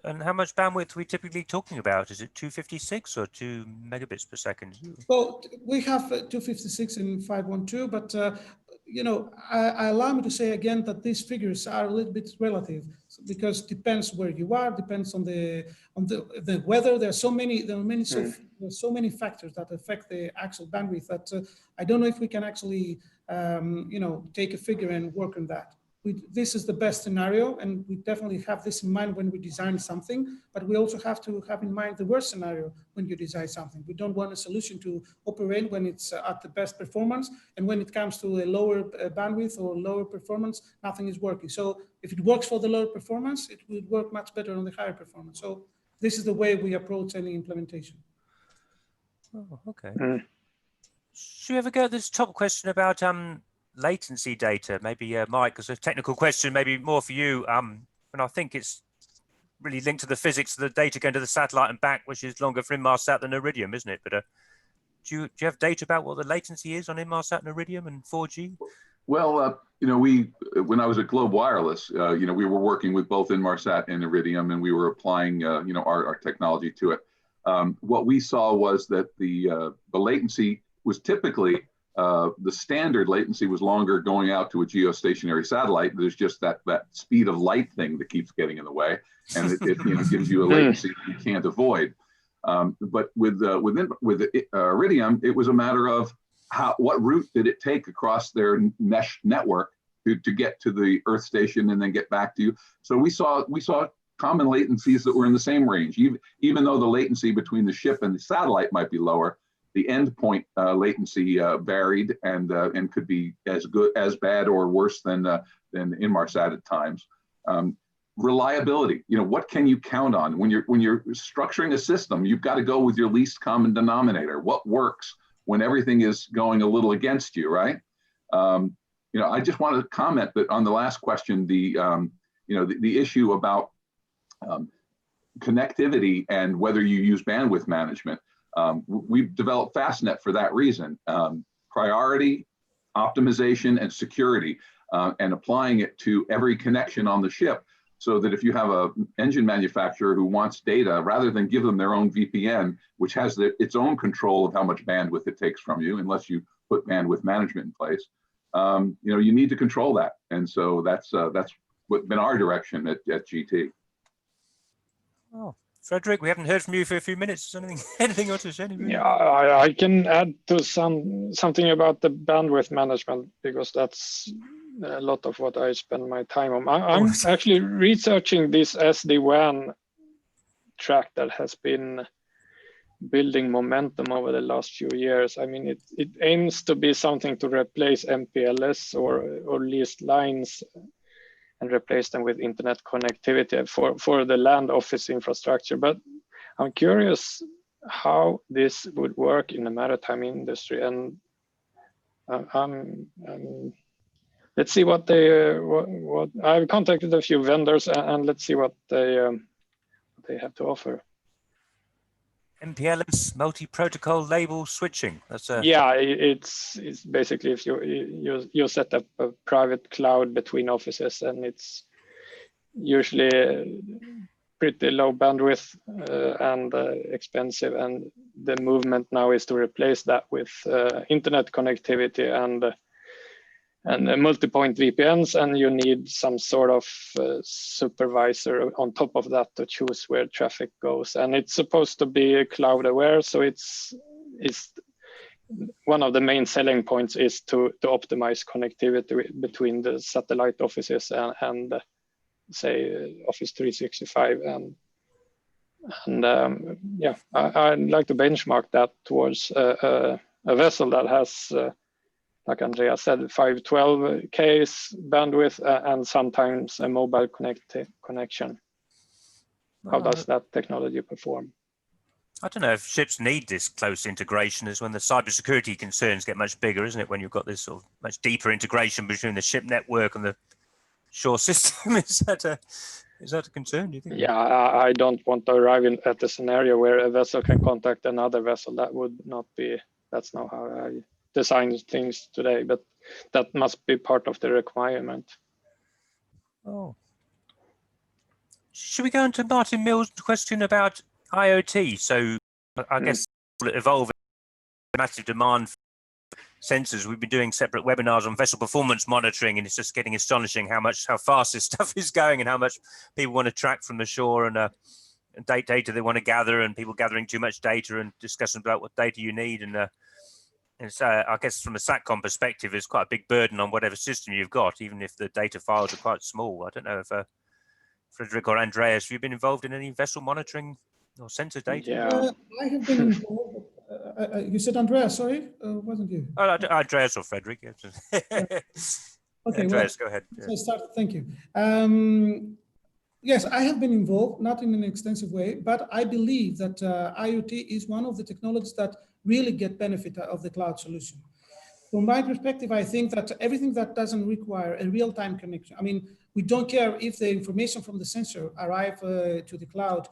And how much bandwidth are we typically talking about? Is it 256 or 2 megabits per second? Well, we have 256 and 512, but I allow me to say again that these figures are a little bit relative because it depends where you are, depends on the weather. There are so many factors that affect the actual bandwidth that I don't know if we can actually take a figure and work on that. This is the best scenario, and we definitely have this in mind when we design something, but we also have to have in mind the worst scenario when you design something. We don't want a solution to operate when it's at the best performance, and when it comes to a lower bandwidth or lower performance, nothing is working. So if it works for the lower performance, it would work much better on the higher performance. So this is the way we approach any implementation. Oh, okay. Should we ever go to this top question about latency data? Maybe Mike, as a technical question, maybe more for you. And I think it's really linked to the physics of the data going to the satellite and back, which is longer for Inmarsat than Iridium, isn't it? But do you have data about what the latency is on Inmarsat and Iridium and 4G? Well, when I was at Globe Wireless, we were working with both Inmarsat and Iridium, and we were applying, our technology to it. What we saw was that the latency was typically the standard latency was longer going out to a geostationary satellite. There's just that speed of light thing that keeps getting in the way, and it gives you a latency that you can't avoid. But with Iridium, it was a matter of what route did it take across their mesh network to get to the Earth station and then get back to you. So we saw common latencies that were in the same range, even though the latency between the ship and the satellite might be lower. The endpoint latency varied and could be as bad or worse than Inmarsat at times. Reliability, what can you count on when you're structuring a system? You've got to go with your least common denominator. What works when everything is going a little against you, right? I just wanted to comment that on the last question, the issue about connectivity and whether you use bandwidth management. We've developed FastNet for that reason. Priority, optimization, and security, and applying it to every connection on the ship, so that if you have an engine manufacturer who wants data, rather than give them their own VPN, which has its own control of how much bandwidth it takes from you, unless you put bandwidth management in place, you need to control that. And so that's been our direction at GT. Oh, Fredrik, we haven't heard from you for a few minutes. Is anything else to say? Yeah, I can add to something about the bandwidth management, because that's a lot of what I spend my time on. I'm actually researching this SD-WAN track that has been building momentum over the last few years. I mean, it aims to be something to replace MPLS or leased lines and replace them with internet connectivity for the land office infrastructure. But I'm curious how this would work in the maritime industry, and let's see what I've contacted a few vendors, and let's see what they have to offer. MPLS, multi-protocol label switching. That's yeah, it's basically if you set up a private cloud between offices, and it's usually pretty low bandwidth and expensive, and the movement now is to replace that with internet connectivity and multi-point VPNs, and you need some sort of supervisor on top of that to choose where traffic goes. And it's supposed to be cloud aware, so it's one of the main selling points is to optimize connectivity between the satellite offices and say Office 365. And yeah, I'd like to benchmark that towards a vessel that has like Andreas said, 512K bandwidth and sometimes a mobile connection. How does that technology perform? I don't know if ships need this close integration, is when the cybersecurity concerns get much bigger, isn't it? When you've got this sort of much deeper integration between the ship network and the shore system. Is that a concern, do you think? Yeah, I don't want to arrive at the scenario where a vessel can contact another vessel. That would not be, that's not how I design things today, but that must be part of the requirement. Oh. Should we go into Martin Mill's question about IoT? So I guess it evolved massive demand for sensors. We've been doing separate webinars on vessel performance monitoring, and it's just getting astonishing how fast this stuff is going and how much people want to track from the shore, and data they want to gather, and people gathering too much data and discussing about what data you need. And so I guess from a SATCOM perspective, it's quite a big burden on whatever system you've got, even if the data files are quite small. I don't know if Fredrik or Andreas, have you been involved in any vessel monitoring or sensor data? Yeah, I have been involved. You said Andreas, sorry? Wasn't you? Oh, Andreas or Fredrik. Okay, Andreas, go ahead. So start, thank you. Yes, I have been involved, not in an extensive way, but I believe that IoT is one of the technologies that really get benefit of the cloud solution. From my perspective, I think that everything that doesn't require a real-time connection, I mean, we don't care if the information from the sensor arrive to the cloud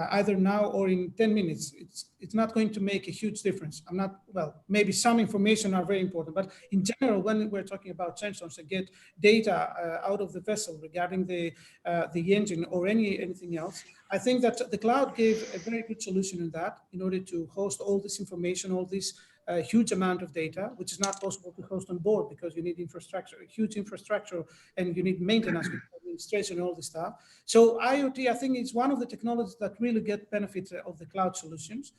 either now or in 10 minutes. It's not going to make a huge difference. Well, maybe some information are very important, but in general, when we're talking about sensors that get data out of the vessel regarding the engine or anything else, I think that the cloud gave a very good solution in that, in order to host all this information, all this a huge amount of data, which is not possible to host on board because you need infrastructure, a huge infrastructure, and you need maintenance, administration, and all this stuff. So IoT, I think, is one of the technologies that really get benefits of the cloud solutions.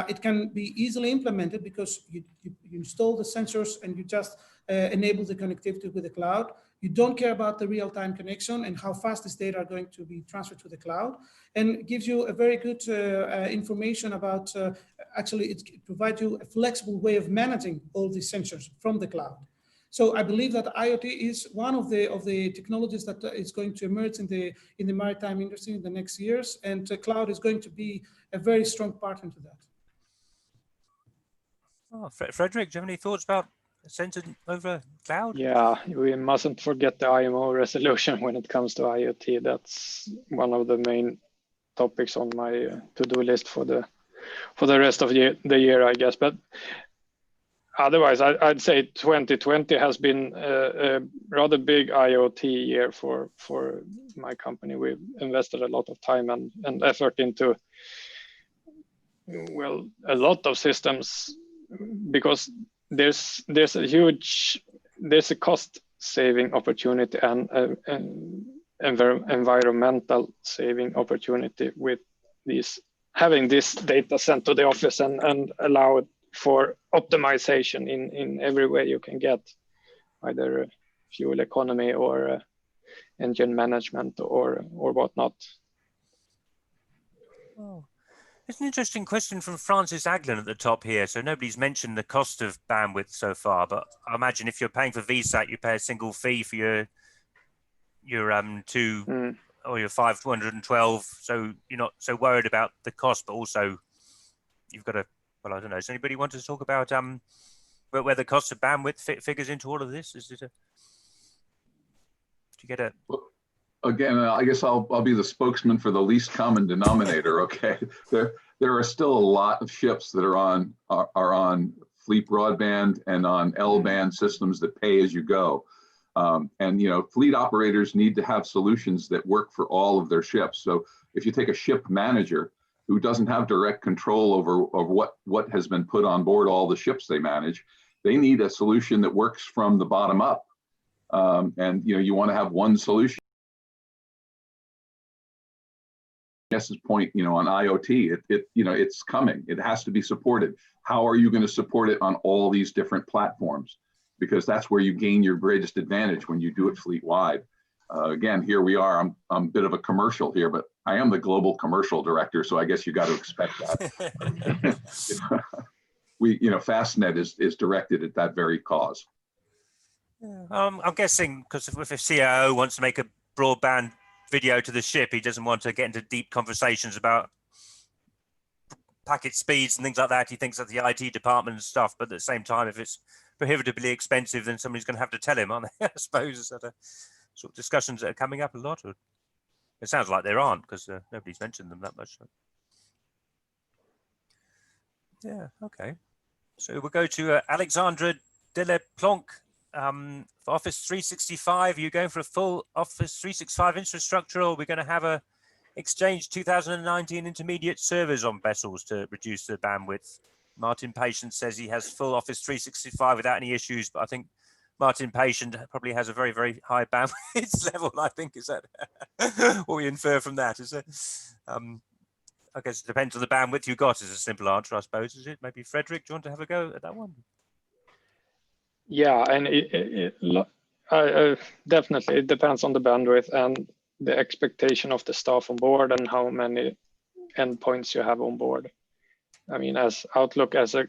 It can be easily implemented because you install the sensors and you just enable the connectivity with the cloud. You don't care about the real-time connection and how fast this data are going to be transferred to the cloud, and it gives you a very good information about, actually it provides you a flexible way of managing all these sensors from the cloud. So I believe that IoT is one of the technologies that is going to emerge in the maritime industry in the next years, and cloud is going to be a very strong part into that. Oh, Fredrik, do you have any thoughts about sensor over cloud? Yeah, we mustn't forget the IMO resolution when it comes to IoT. That's one of the main topics on my to-do list for the rest of the year, I guess. But otherwise, I'd say 2020 has been a rather big IoT year for my company. We've invested a lot of time and effort into, well, a lot of systems, because there's a cost saving opportunity and environmental saving opportunity with having this data sent to the office and allow it for optimization in every way you can get, either fuel economy or engine management or whatnot. Oh. It's an interesting question from Francis Aglen at the top here. So nobody's mentioned the cost of bandwidth so far, but I imagine if you're paying for VSAT, you pay a single fee for your 512. So you're not so worried about the cost, but also you've got to, well, I don't know. Does anybody want to talk about where the cost of bandwidth figures into all of this? Is it do you get a? Well, again, I guess I'll be the spokesman for the least common denominator. Okay, there are still a lot of ships that are on fleet broadband and on L-band systems that pay as you go, and fleet operators need to have solutions that work for all of their ships. So if you take a ship manager who doesn't have direct control over what has been put on board all the ships they manage, they need a solution that works from the bottom up, and you want to have one solution. Jess's point, on IoT, it's coming. It has to be supported. How are you going to support it on all these different platforms? Because that's where you gain your greatest advantage when you do it fleet wide. Again, here we are. I'm a bit of a commercial here, but I am the global commercial director, so I guess you got to expect that. Fastnet is directed at that very cause. Yeah. I'm guessing because if a CIO wants to make a broadband video to the ship, he doesn't want to get into deep conversations about packet speeds and things like that. He thinks of the IT department and stuff, but at the same time, if it's prohibitively expensive, then somebody's going to have to tell him, aren't they? I suppose is that a sort of discussions that are coming up a lot? Or it sounds like there aren't, because nobody's mentioned them that much. So. Yeah, okay. So we'll go to Alexandra Deleplanque. For Office 365, are you going for a full Office 365 infrastructure, or are we going to have a Exchange 2019 intermediate servers on vessels to reduce the bandwidth? Martin Patient says he has full Office 365 without any issues, but I think Martin Patient probably has a very, very high bandwidth level. I think is that what we infer from that? Is it? I guess it depends on the bandwidth you got. Is a simple answer, I suppose. Is it? Maybe Fredrik, do you want to have a go at that one? Yeah, and definitely it depends on the bandwidth and the expectation of the staff on board and how many endpoints you have on board. I mean, as Outlook, as the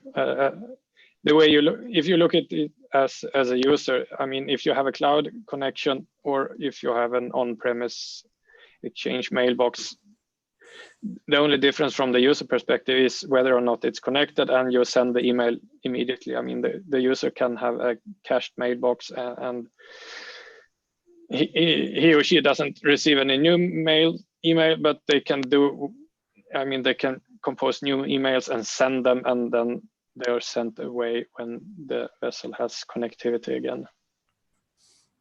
way you look, if you look at it as a user, I mean, if you have a cloud connection or if you have an on-premise Exchange mailbox, the only difference from the user perspective is whether or not it's connected and you send the email immediately. I mean, the user can have a cached mailbox and he or she doesn't receive any new email, but they can they can compose new emails and send them, and then they are sent away when the vessel has connectivity again.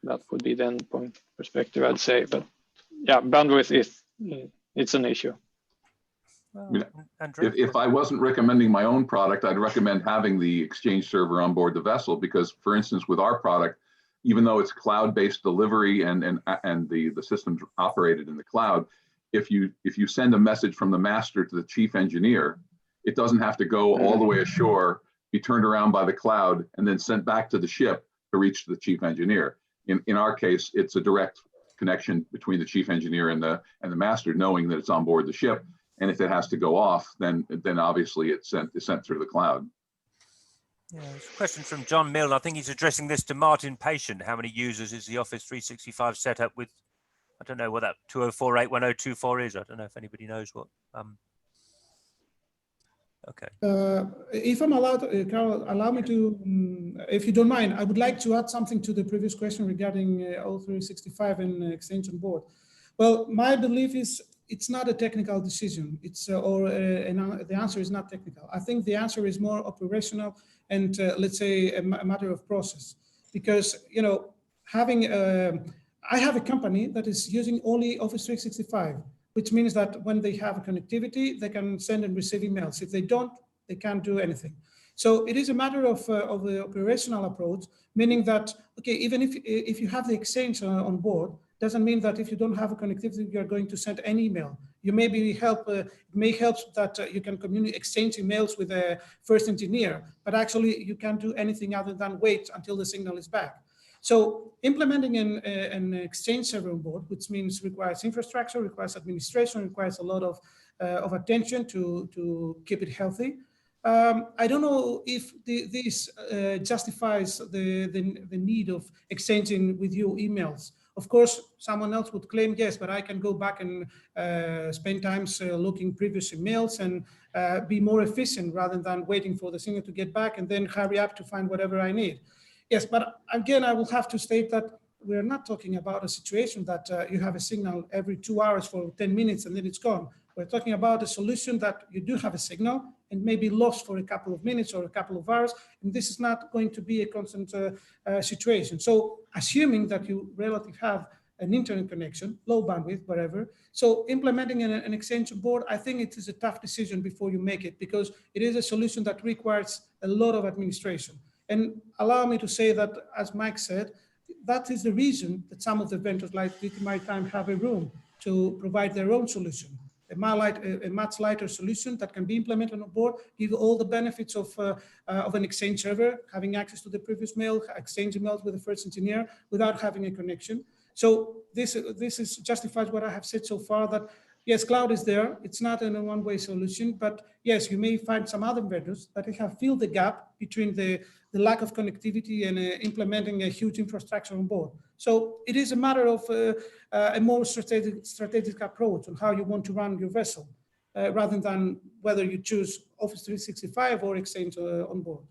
That would be the endpoint perspective, I'd say. But yeah, bandwidth it's an issue. Well, I mean, Andreas? if I wasn't recommending my own product, I'd recommend having the Exchange server on board the vessel, because, for instance, with our product, even though it's cloud-based delivery and the system's operated in the cloud, if you send a message from the master to the chief engineer, it doesn't have to go all the way ashore, be turned around by the cloud, and then sent back to the ship to reach the chief engineer. In our case, it's a direct connection between the chief engineer and the master, knowing that it's on board the ship. And if it has to go off, then obviously it's sent through the cloud. Yeah, there's a question from John Milne. I think he's addressing this to Martin Patient. How many users is the Office 365 set up with? I don't know what that 20481024 is. I don't know if anybody knows what. Okay. If I'm allowed, Carol, allow me to, if you don't mind, I would like to add something to the previous question regarding O365 and Exchange on board. Well, my belief is it's not a technical decision. It's the answer is not technical. I think the answer is more operational and let's say a matter of process, because having I have a company that is using only Office 365, which means that when they have connectivity, they can send and receive emails. If they don't, they can't do anything. So it is a matter of the operational approach, meaning that, okay, even if you have the Exchange on board, doesn't mean that if you don't have a connectivity, you're going to send an email. You may it may help that you can exchange emails with a first engineer, but actually you can't do anything other than wait until the signal is back. So implementing an Exchange server on board, which means requires infrastructure, requires administration, requires a lot of attention to keep it healthy. I don't know if this justifies the need of exchanging with you emails. Of course, someone else would claim, yes, but I can go back and spend times looking previous emails and be more efficient rather than waiting for the signal to get back and then hurry up to find whatever I need. Yes, but again, I will have to state that we're not talking about a situation that you have a signal every 2 hours for 10 minutes and then it's gone. We're talking about a solution that you do have a signal and may be lost for a couple of minutes or a couple of hours, and this is not going to be a constant situation. So assuming that you relatively have an internet connection, low bandwidth, whatever, so implementing an Exchange board, I think it is a tough decision before you make it, because it is a solution that requires a lot of administration. And allow me to say that, as Mike said, that is the reason that some of the vendors like GT Maritime have a room to provide their own solution. A much lighter solution that can be implemented on board, give all the benefits of an Exchange server, having access to the previous mail, exchange emails with the first engineer without having a connection. So this is justifies what I have said so far, that yes, cloud is there. It's not a one-way solution, but yes, you may find some other vendors that have filled the gap between the lack of connectivity and implementing a huge infrastructure on board. So it is a matter of a more strategic approach on how you want to run your vessel, rather than whether you choose Office 365 or Exchange on board.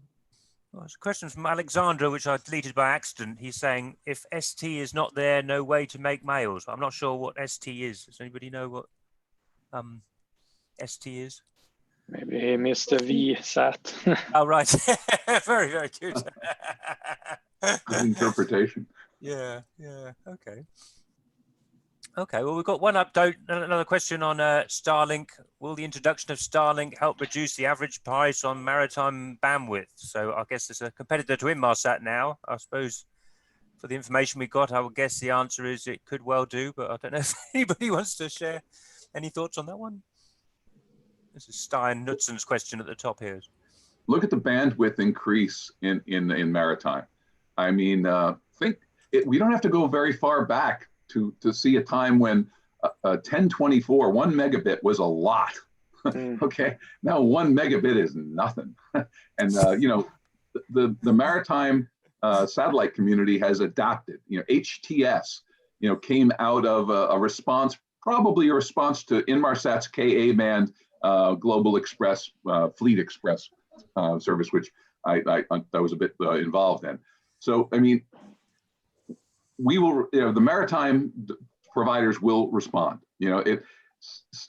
Well, there's a question from Alexandra, which I deleted by accident. He's saying, if ST is not there, no way to make mails. I'm not sure what ST is. Does anybody know what ST is? Maybe he missed a VSAT. Oh, right. Very, very good. Good interpretation. Yeah, okay. Okay, well, we've got one update, another question on Starlink. Will the introduction of Starlink help reduce the average price on maritime bandwidth? So I guess it's a competitor to Inmarsat now. I suppose for the information we got, I would guess the answer is it could well do, but I don't know if anybody wants to share any thoughts on that one. This is Stein Knudsen's question at the top here. Look at the bandwidth increase in maritime. I mean, we don't have to go very far back to see a time when 1024, 1 megabit was a lot. Okay, now 1 megabit is nothing. And the maritime satellite community has adapted. HTS, came out of a response, probably a response to Inmarsat's Ka-band Global Express, Fleet Express service, which I was a bit involved in. So, I mean, we will, the maritime providers will respond.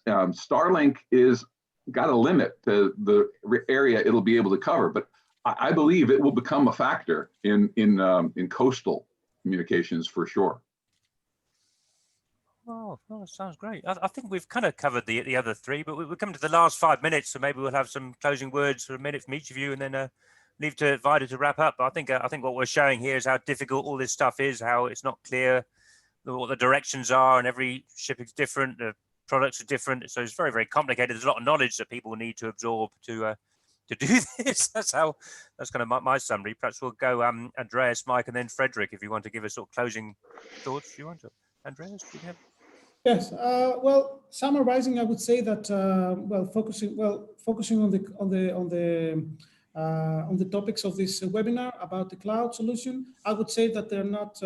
Starlink is got a limit to the area it'll be able to cover, but I believe it will become a factor in coastal communications for sure. Oh, that sounds great. I think we've kind of covered the other three, but we're coming to the last 5 minutes, so maybe we'll have some closing words for a minute from each of you, and then leave to Vida to wrap up. I think what we're showing here is how difficult all this stuff is, how it's not clear what the directions are, and every ship is different, the products are different, so it's very, very complicated. There's a lot of knowledge that people need to absorb to do this. That's kind of my summary. Perhaps we'll go Andreas, Mike, and then Fredrik, if you want to give us sort of closing thoughts. You want to, Andreas? Do you have? Yes. Well, summarizing, I would say that focusing on the topics of this webinar about the cloud solution, I would say that they're not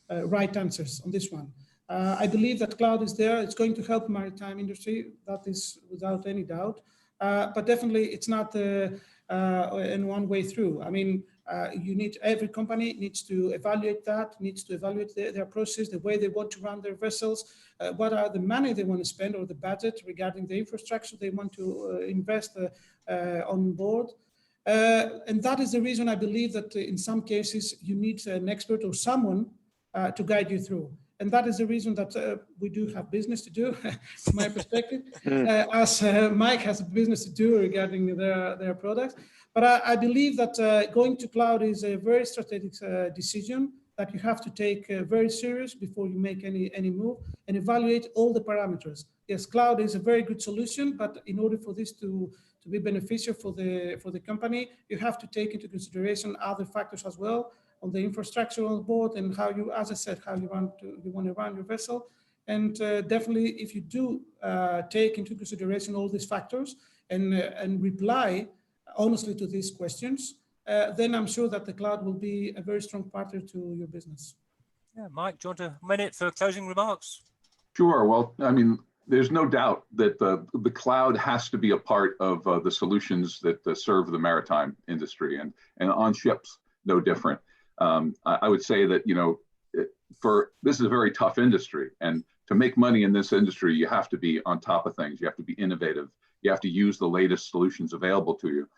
right answers on this one. I believe that cloud is there. It's going to help maritime industry. That is without any doubt. But definitely, it's not in one way through. I mean, every company needs to evaluate that, needs to evaluate their process, the way they want to run their vessels, what are the money they want to spend or the budget regarding the infrastructure they want to invest on board. And that is the reason I believe that in some cases you need an expert or someone to guide you through. And that is the reason that we do have business to do, from my perspective, as Mike has a business to do regarding their products. But I believe that going to cloud is a very strategic decision that you have to take very serious before you make any move and evaluate all the parameters. Yes, cloud is a very good solution, but in order for this to be beneficial for the company, you have to take into consideration other factors as well, on the infrastructure on board and how you, as I said, how you want to run your vessel. And definitely, if you do take into consideration all these factors and reply honestly to these questions, then I'm sure that the cloud will be a very strong partner to your business. Yeah, Mike, do you want a minute for closing remarks? Sure. Well, I mean, there's no doubt that the cloud has to be a part of the solutions that serve the maritime industry, and on ships, no different. I would say that, you know, this is a very tough industry, and to make money in this industry, you have to be on top of things. You have to be innovative. You have to use the latest solutions available to you.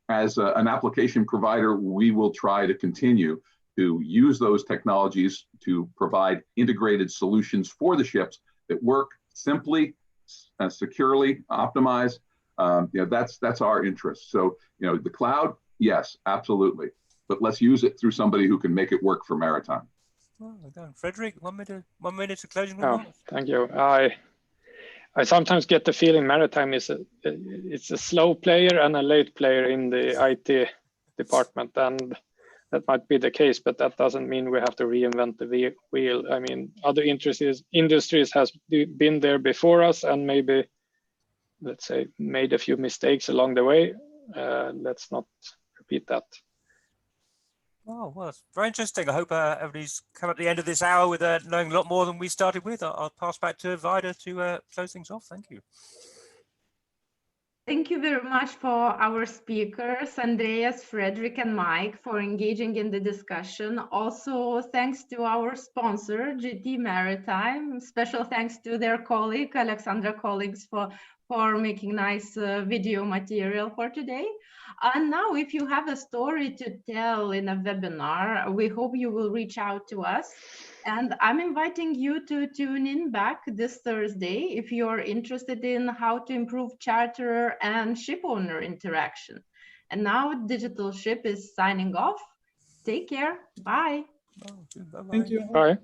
As an application provider, we will try to continue to use those technologies to provide integrated solutions for the ships that work simply, securely, optimized. You know, that's our interest. So, you know, the cloud, yes, absolutely. But let's use it through somebody who can make it work for maritime. Well done. Fredrik, 1 minute to closing remarks. Oh, thank you. I sometimes get the feeling maritime is it's a slow player and a late player in the IT department, and that might be the case, but that doesn't mean we have to reinvent the wheel. I mean, other industries has been there before us and maybe, let's say, made a few mistakes along the way. Let's not repeat that. Oh, well, it's very interesting. I hope everybody's come at the end of this hour with knowing a lot more than we started with. I'll pass back to Vida to close things off. Thank you. Thank you very much for our speakers, Andreas, Fredrik, and Mike, for engaging in the discussion. Also, thanks to our sponsor, GT Maritime. Special thanks to their colleague, Alexandra colleagues, for making nice video material for today. And now, if you have a story to tell in a webinar, we hope you will reach out to us. And I'm inviting you to tune in back this Thursday if you're interested in how to improve charterer and ship owner interaction. And now Digital Ship is signing off. Take care. Bye. Oh, bye-bye. Thank you. Bye.